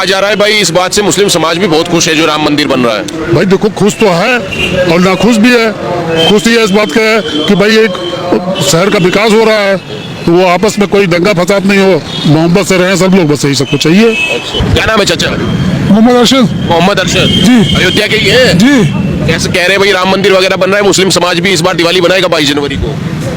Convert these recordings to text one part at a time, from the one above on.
कहा जा रहा है भाई इस बात से मुस्लिम समाज भी बहुत खुश है जो राम मंदिर बन रहा है। भाई देखो, खुश तो है और नाखुश भी है। खुश ये इस बात का है कि भाई एक शहर का विकास हो रहा है, तो वो आपस में कोई दंगा फसाद नहीं हो, मोहब्बत से रहें सब लोग, बस यही सबको चाहिए। क्या नाम है चाचा? मोहम्मद अरशद। मोहम्मद अरशद जी। अयोध्या के ही है जी। कैसे कह रहे हैं भाई राम मंदिर वगैरह बन रहा है, मुस्लिम समाज भी इस बार दिवाली बनाएगा 22 जनवरी को।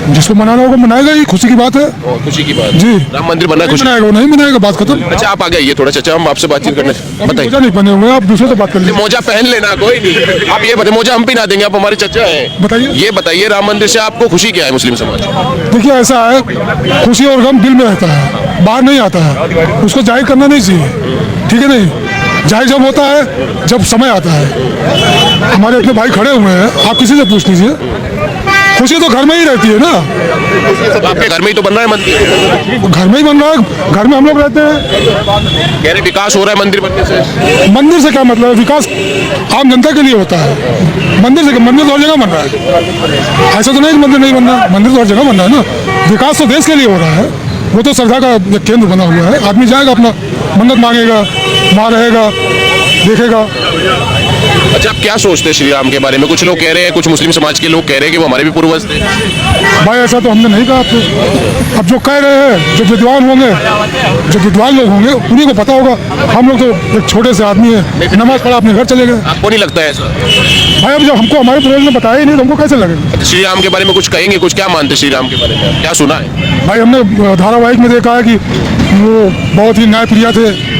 जिसको मनाना होगा मनाएगा, ही खुशी की बात है। खुशी की बात। जी। राम मंदिर बन रहा है, खुशी मनाएगा, नहीं मनाएगा, बात खत्म। अच्छा आप आ गए, ये थोड़ा चाचा हम आपसे बातचीत करने बताइए। मोजा नहीं पहने हुए, आप दूसरे से बात कर लीजिए। मोजा पहन लेना, कोई नहीं। आप ये बताइए, मोजा हम पहना देंगे, आप हमारे चाचा हैं। बताइए। ये बताइए राम मंदिर से आपको खुशी क्या है मुस्लिम समाज? देखिए ऐसा है, खुशी और गम दिल में रहता है, बाहर नहीं आता है। उसको जाहिर करना नहीं चाहिए, ठीक है नहीं? जाहिर जब होता है जब समय आता है। हमारे अपने भाई खड़े हुए हैं, आप किसी से पूछ लीजिए। खुशी तो घर में ही रहती है ना। आपके घर में ही तो बन रहा है मंदिर। घर में ही बन रहा है, घर में हम लोग रहते हैं। कह रहे विकास हो रहा है मंदिर बनने से। मंदिर से क्या मतलब है? विकास आम जनता के लिए होता है। मंदिर से मंदिर तो हर जगह बन रहा है, ऐसा तो नहीं कि मंदिर नहीं बन रहा है, मंदिर तो हर जगह बन रहा है ना। विकास तो देश के लिए हो रहा है, वो तो श्रद्धा का एक केंद्र बना हुआ है। आदमी जाएगा, अपना मन्नत मांगेगा, वहाँ रहेगा, देखेगा। अच्छा आप क्या सोचते हैं श्री राम के बारे में? कुछ लोग कह रहे हैं, कुछ मुस्लिम समाज के लोग कह रहे हैं कि वो हमारे भी पूर्वज थे। भाई ऐसा तो हमने नहीं कहा आपको। अब जो कह रहे हैं, जो विद्वान होंगे, जो विद्वान लोग होंगे, उन्हीं को पता होगा। हम लोग तो एक छोटे से आदमी है, नमाज पढ़ा अपने घर चले गए। आपको नहीं लगता है ऐसा? भाई अब जब हमको हमारे पूर्वज ने बताया ही नहीं तो हमको कैसे लगेगा? श्री राम के बारे में कुछ कहेंगे? कुछ क्या मानते श्री राम के बारे में, क्या सुना है? भाई हमने धारावाहिक में देखा है कि वो बहुत ही न्यायप्रिय थे।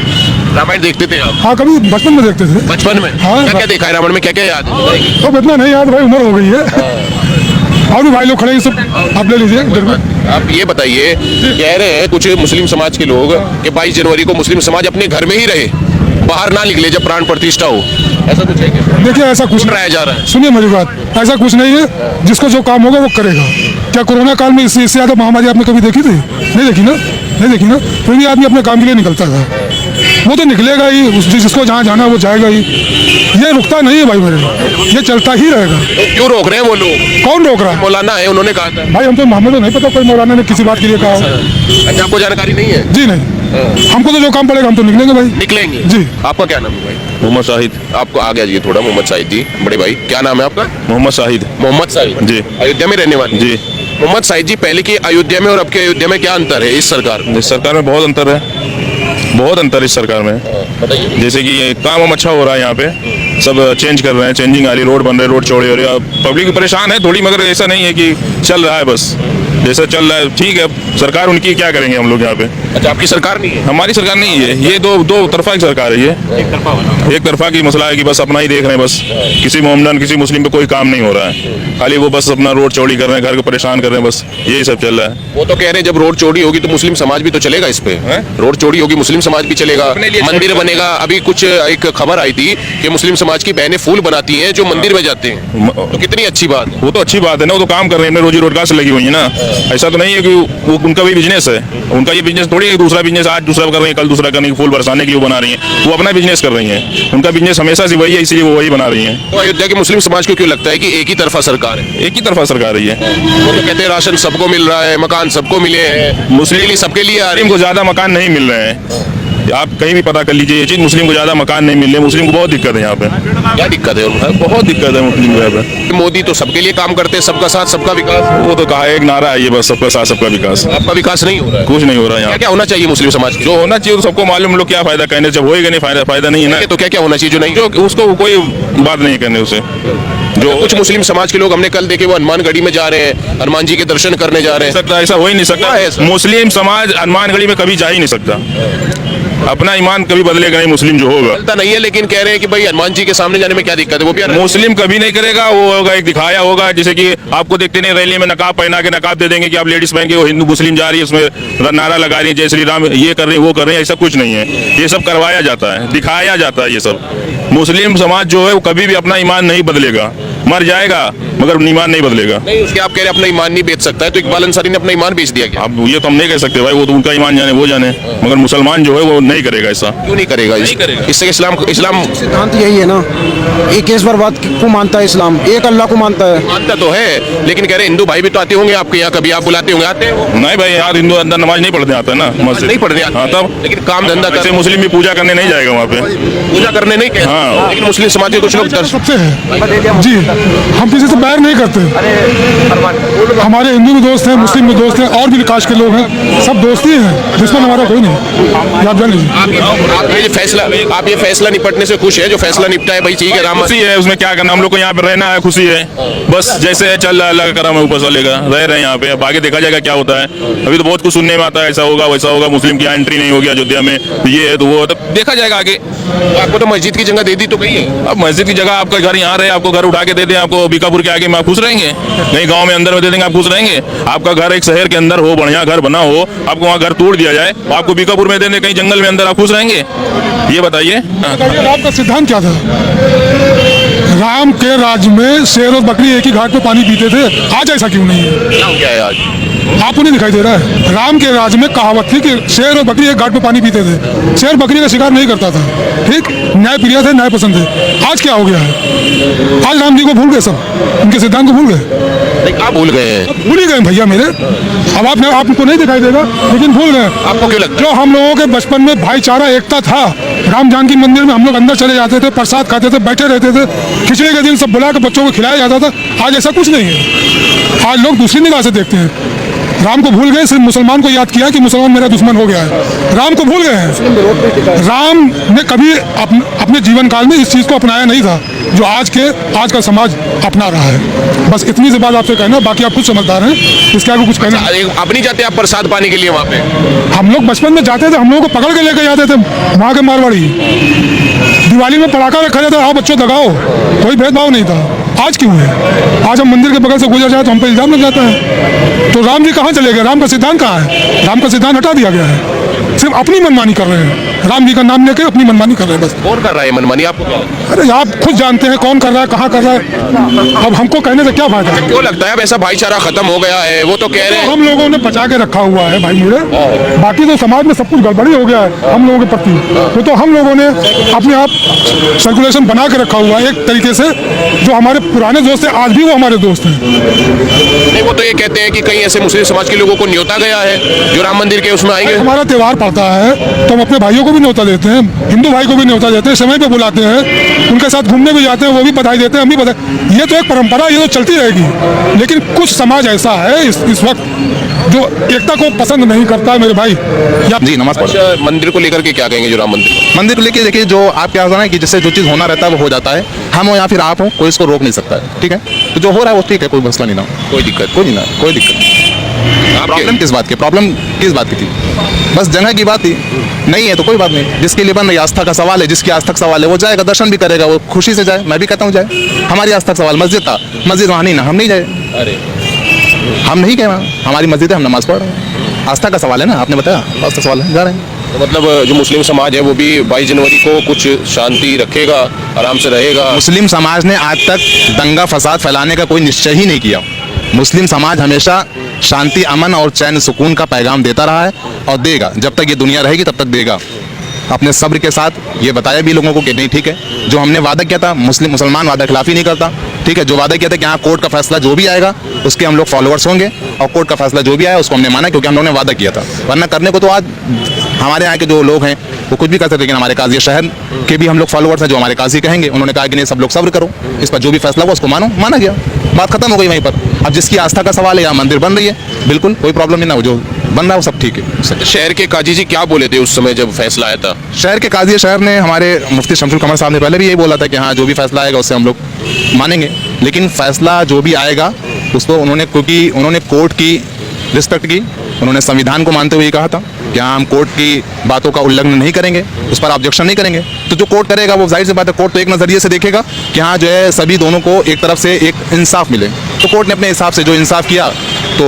रामायण देखते थे आप? हाँ, कभी बचपन में देखते थे। बचपन में? हाँ। क्या क्या देखा है रामायण में, क्या क्या याद है? तो इतना नहीं याद भाई, उम्र हो गई है। और भी भाई लोग खड़े हैं, सब आप ले लीजिए। आप ये बताइए, कह रहे हैं कुछ मुस्लिम समाज के लोग कि 22 जनवरी को मुस्लिम समाज अपने घर में ही रहे, बाहर ना निकले जब प्राण प्रतिष्ठा हो। ऐसा कुछ है क्या? देखिए ऐसा कुछ कराया जा रहा है। सुनिए मेरी बात, ऐसा कुछ नहीं है। जिसको जो काम होगा वो करेगा। क्या कोरोना काल में इससे ज्यादा महामारी आपने कभी देखी थी? नहीं देखी ना, नहीं देखी ना। फिर भी आदमी अपने काम के लिए निकलता था, वो तो निकलेगा ही। जिसको जहाँ जाना वो जाएगा ही। ये रुकता नहीं है भाई मेरे, ये चलता ही रहेगा। क्यों रोक रहे हैं वो लोग? कौन रोक रहा है? मौलाना है, उन्होंने कहा था। भाई हम तो, हमें तो नहीं पता कोई मौलाना ने किसी बात के लिए कहा हो। अच्छा आपको जानकारी नहीं है? जी नहीं, हमको तो जो काम पड़ेगा हम तो निकलेंगे भाई। निकलेंगे जी। आपका क्या नाम है भाई? मोहम्मद शाहिद। आपको आ गया जी थोड़ा, मोहम्मद शाहिद जी। बड़े भाई क्या नाम है आपका? मोहम्मद शाहिद। मोहम्मद शाहिद जी। अयोध्या में रहने वाले? जी। मोहम्मद शाहिद जी, पहले की अयोध्या में और अब के अयोध्या में क्या अंतर है इस सरकार में? इस सरकार में बहुत अंतर है, बहुत अंतर इस सरकार में। बताइए। जैसे कि ये काम अच्छा हो रहा है यहाँ पे, सब चेंज कर रहे हैं, चेंजिंग आ रही, रोड बन रहे, रोड चौड़े हो रही है। पब्लिक परेशान है थोड़ी, मगर ऐसा नहीं है कि चल रहा है बस जैसा चल रहा है ठीक है। सरकार उनकी क्या करेंगे हम लोग यहाँ पे? अच्छा आपकी सरकार नहीं है? हमारी सरकार नहीं है ये, दो तरफा की सरकार है ये। एक तरफा की मसला है कि बस अपना ही देख रहे हैं, बस किसी मोहम्मदन किसी मुस्लिम पे कोई काम नहीं हो रहा है। खाली वो बस अपना रोड चौड़ी कर रहे हैं, घर को परेशान कर रहे हैं, बस यही सब चल रहा है। वो तो कह रहे हैं जब रोड चौड़ी होगी तो मुस्लिम समाज भी तो चलेगा इस पे। रोड चौड़ी होगी मुस्लिम समाज भी चलेगा, मंदिर बनेगा। अभी कुछ एक खबर आई थी कि मुस्लिम समाज की बहनें फूल बनाती हैं जो मंदिर में जाते हैं, तो कितनी अच्छी बात है। वो तो अच्छी बात है ना, वो तो काम कर रहे हैं, रोजी रोजगार से लगी हुई है ना। ऐसा तो नहीं है कि वो उनका भी बिजनेस है, उनका ये बिजनेस थोड़ी है दूसरा बिजनेस आज दूसरा कर रही है, कल दूसरा करने की फूल बरसाने के लिए बना रही है। वो अपना बिजनेस कर रही है, उनका बिजनेस हमेशा से वही है, इसलिए वो वही बना रही है। तो अयोध्या के मुस्लिम समाज को क्यों लगता है कि एक ही तरफा सरकार है? एक ही तरफा सरकार है ये। वो तो कहते हैं राशन सबको मिल रहा है, मकान सबको मिले हैं, मुस्लिम सबके लिए आ रही मुस्लिम को ज्यादा मकान नहीं मिल रहे हैं। आप कहीं भी पता कर लीजिए ये चीज, मुस्लिम को ज्यादा मकान नहीं मिल रहे। मुस्लिम को बहुत दिक्कत है यहाँ पे। क्या दिक्कत है? बहुत दिक्कत है मुस्लिम को यहाँ पे। मोदी तो सबके लिए काम करते हैं, सबका साथ सबका विकास। वो तो कहा है, एक नारा है ये, बस सबका साथ सबका विकास। आपका विकास नहीं हो रहा है? कुछ नहीं हो रहा है यहाँ। क्या क्या होना चाहिए मुस्लिम समाज को? जो होना चाहिए तो सबको मालूम, लोग क्या फायदा कहने, जब होएगा नहीं फायदा नहीं है ना। तो क्या क्या होना चाहिए जो नहीं? जो उसको कोई बात नहीं करने उसे। जो कुछ मुस्लिम समाज के लोग हमने कल देखे वो हनुमानगढ़ी में जा रहे हैं, हनुमान जी के दर्शन करने जा रहे हैं। सकता ऐसा हो ही नहीं सकता। मुस्लिम समाज हनुमानगढ़ी में कभी जा ही नहीं सकता। अपना ईमान कभी बदलेगा नहीं मुस्लिम जो होगा। चलता नहीं है, लेकिन कह रहे हैं कि भाई हनुमान जी के सामने जाने में क्या दिक्कत है? वो भी मुस्लिम कभी नहीं करेगा। वो होगा एक दिखाया होगा, जैसे कि आपको देखते नहीं रैली में नकाब पहना के नकाब दे देंगे कि आप लेडीज पहन के, वो हिंदू मुस्लिम जा रही है उसमें नारा लगा रही है जय श्री राम, ये कर रहे हैं वो कर रहे हैं। ऐसा कुछ नहीं है, ये सब करवाया जाता है, दिखाया जाता है ये सब। मुस्लिम समाज जो है वो कभी भी अपना ईमान नहीं बदलेगा। मर जाएगा मगर ईमान नहीं बदलेगा। नहीं, उसके आप कह रहे हैं अपना ईमान नहीं बेच सकता है, तो इकबाल अंसारी ने अपना ईमान बेच दिया क्या? अब ये तो हम नहीं कह सकते भाई, वो तो उनका ईमान जाने वो जाने, मगर मुसलमान जो है वो नहीं करेगा ऐसा। क्यों नहीं करेगा? इससे इस्लाम सिद्धांत यही है ना, एक ईश्वरवाद को मानता है इस्लाम, एक अल्लाह को मानता है। मानता तो है, लेकिन कह रहे हिंदू भाई भी तो आते होंगे आपके यहाँ, कभी आप बुलाते होंगे, आते हैं वो? नहीं भाई, यार हिंदू अंदर नमाज नहीं पढ़ने आता है ना, मस्जिद नहीं पढ़ने आते। हाँ तब, लेकिन काम धंधा ऐसे कर मुस्लिम भी पूजा करने नहीं जाएगा वहाँ पे, पूजा करने नहीं कहते। हाँ। लेकिन मुस्लिम समाज के कुछ लोग सबसे है जी, हम किसी से बैर नहीं करते। हमारे हिंदू भी दोस्त हैं, मुस्लिम भी दोस्त हैं, और भी कास्ट के लोग हैं, सब दोस्ती हैं, दुश्मन हमारा कोई नहीं, ये आप जान लीजिए। आप ये फैसला निपटने से खुश है, जो फैसला निपटा है भाई ठीक है, राम खुशी है, उसमें क्या करना, हम लोग को यहाँ पे रहना है, खुशी है बस, जैसे है चल रहा है, अल्लाह का करम है, ऊपर चलेगा, रह रहे हैं यहाँ पे, अब आगे देखा जाएगा क्या होता है। अभी तो बहुत कुछ सुनने में आता है, ऐसा होगा वैसा होगा, मुस्लिम की यहाँ एंट्री नहीं होगी अयोध्या में, ये है तो वो, तब देखा जाएगा आगे। आपको तो मस्जिद की जगह दे दी तो कही है। अब मस्जिद की जगह आपका घर यहाँ रहे, आपको घर उठा के दे दें, आपको बीकापुर के आगे में आप खुश रहेंगे? नहीं, गांव में अंदर में दे देंगे, आप खुश रहेंगे? आपका घर एक शहर के अंदर हो, बढ़िया घर बना हो, आपको वहाँ घर तोड़ दिया जाए, आपको बीकापुर में दे दें, कहीं जंगल में अंदर, आप खुश रहेंगे? ये बताइए। राम का सिद्धांत क्या था? राम के राज्य में शेर और बकरी एक ही घाट पे पानी पीते थे, आज ऐसा क्यों नहीं है? क्या है आज? आपको नहीं दिखाई दे रहा है? राम के राज्य में कहावत थी कि शेर और बकरी एक घाट पे पानी पीते थे, शेर बकरी का शिकार नहीं करता था, ठीक, न्याय प्रिय थे, न्याय पसंद थे। आज क्या हो गया है? आज राम जी को भूल गए, सब उनके सिद्धांत को भूल गए। आप भूल गए हैं? भूल ही गए भैया मेरे, अब आपको नहीं दिखाई देगा, लेकिन भूल गए। आपको क्यों लगता है? जो हम लोगों के बचपन में भाईचारा एकता था, राम जानकी मंदिर में हम लोग अंदर चले जाते थे, प्रसाद खाते थे, बैठे रहते थे, खिचड़ी के दिन सब बुला के बच्चों को खिलाया जाता था, आज ऐसा कुछ नहीं है। आज लोग दूसरी निगाह से देखते हैं। राम को भूल गए, सिर्फ मुसलमान को याद किया कि मुसलमान मेरा दुश्मन हो गया है, राम को भूल गए हैं। राम ने कभी अपने जीवन काल में इस चीज़ को अपनाया नहीं था जो आज का समाज अपना रहा है। बस इतनी सी बात आपसे कहना, बाकी आप खुद समझदार हैं, इसके आगे कुछ कहना। आप नहीं जाते आप प्रसाद पाने के लिए वहाँ पे? हम लोग बचपन में जाते थे, हम लोगों को पकड़ के लेकर जाते थे वहाँ के मारवाड़ी। दिवाली में पटाखा रखा जाता, आओ बच्चों लगाओ, कोई भेदभाव नहीं था। आज क्यों है? आज हम मंदिर के बगल से गुजर जाए तो हम पे इल्जाम लग जाता है। तो राम जी कहाँ चले गए? राम का सिद्धांत कहाँ है? राम का सिद्धांत हटा दिया गया है, सिर्फ अपनी मनमानी कर रहे हैं, राम जी का नाम लेके अपनी मनमानी कर रहे हैं बस। कौन कर रहा है मनमानी? आपको क्या लगता है? अरे आप खुद जानते हैं कौन कर रहा है, कहाँ कर रहा है, अब हमको कहने से क्या फायदा है? क्यों लगता है अब ऐसा भाईचारा खत्म हो गया है? वो तो कह रहे हैं हम लोगों ने बचा के रखा हुआ है भाई मेरे, बाकी तो समाज में सब कुछ गड़बड़ी हो गया है हम लोगों के प्रति, वो तो हम लोगों ने अपने आप सर्कुलेशन बना के रखा हुआ है एक तरीके से। जो हमारे पुराने दोस्त हैं आज भी वो हमारे दोस्त हैं। नहीं, वो तो ये कहते हैं कि कहीं ऐसे मुस्लिम समाज के लोगों को न्योता गया है जो राम मंदिर के उसमें आएंगे। हमारा त्यौहार पड़ता है तो हम अपने भाइयों को भी न्योता देते हैं, हिंदू भाई को भी न्योता देते हैं, समय पे बुलाते हैं, उनके साथ घूमने भी जाते हैं, वो भी बधाई देते हैं, हम भी बधाई। ये तो एक परंपरा, ये तो चलती रहेगी। लेकिन कुछ समाज ऐसा है इस वक्त जो एकता को पसंद नहीं करता है मेरे भाई। जी नमस्कार। अच्छा, मंदिर को लेकर के क्या कहेंगे जो राम मंदिर को लेके देखिए, जो आप क्या होता है कि जिससे जो चीज़ होना रहता है वो हो जाता है, हम हो या फिर आप हो, कोई इसको रोक नहीं सकता है, ठीक है? तो जो हो रहा है वो ठीक है, कोई मसला नहीं ना, कोई दिक्कत? कोई नहीं ना, कोई दिक्कत। प्रॉब्लम किस बात की? प्रॉब्लम किस बात की थी? बस जगह की बात थी, नहीं है तो कोई बात नहीं। जिसके लिए बन रही आस्था का सवाल है, जिसकी आस्था का सवाल है वो जाएगा, दर्शन भी करेगा, वो खुशी से जाए, मैं भी कहता हूँ जाए। हमारी आस्था का सवाल मस्जिद था, मस्जिद वहाँ नहीं ना, हम नहीं जाए, अरे हम नहीं गए वहाँ, हमारी मस्जिद है, हम नमाज पढ़ रहे हैं। आस्था का सवाल है ना, आपने बताया आस्था का सवाल है, जा रहे हैं। तो मतलब जो मुस्लिम समाज है वो भी 22 जनवरी को कुछ शांति रखेगा, आराम से रहेगा? मुस्लिम समाज ने आज तक दंगा फसाद फैलाने का कोई निश्चय ही नहीं किया। मुस्लिम समाज हमेशा शांति, अमन और चैन सुकून का पैगाम देता रहा है और देगा, जब तक ये दुनिया रहेगी तब तक देगा, अपने सब्र के साथ। ये बताया भी लोगों को कि नहीं ठीक है, जो हमने वादा किया था, मुसलमान वादा खिलाफी नहीं करता, ठीक है? जो वादा किया था कि हाँ कोर्ट का फैसला जो भी आएगा उसके हम लोग फॉलोअर्स होंगे, और कोर्ट का फैसला जो भी आया उसको हमने माना, क्योंकि हम लोगों ने वादा किया था। वरना करने को तो आज हमारे यहाँ के जो लोग हैं वो कुछ भी कर सकते, लेकिन हमारे काजी शहर के भी हम लोग फॉलोअर्स हैं, जो हमारे काजी कहेंगे, उन्होंने कहा कि नहीं सब लोग सब्र करो, इस पर जो भी फैसला हुआ उसको मानो, माना गया, बात खत्म हो गई वहीं पर। अब जिसकी आस्था का सवाल है, यहाँ मंदिर बन रही है, बिल्कुल कोई प्रॉब्लम नहीं ना, जो बन रहा है वो सब ठीक है। शहर के काजी जी क्या बोले थे उस समय जब फैसला आया था? शहर के काजी शहर ने, हमारे मुफ्ती शमसुल कमर साहब ने पहले भी यही बोला था कि हाँ जो भी फैसला आएगा उससे हम लोग मानेंगे, लेकिन फैसला जो भी आएगा उसको उन्होंने, क्योंकि उन्होंने कोर्ट की रिस्पेक्ट की, उन्होंने संविधान को मानते हुए कहा था कि हाँ हम कोर्ट की बातों का उल्लंघन नहीं करेंगे, उस पर ऑब्जेक्शन नहीं करेंगे। तो जो कोर्ट करेगा वो जाहिर सी बात है, कोर्ट तो एक नज़रिए से देखेगा कि हाँ जो है सभी दोनों को एक तरफ से एक इंसाफ मिले। तो कोर्ट ने अपने हिसाब से जो इंसाफ किया तो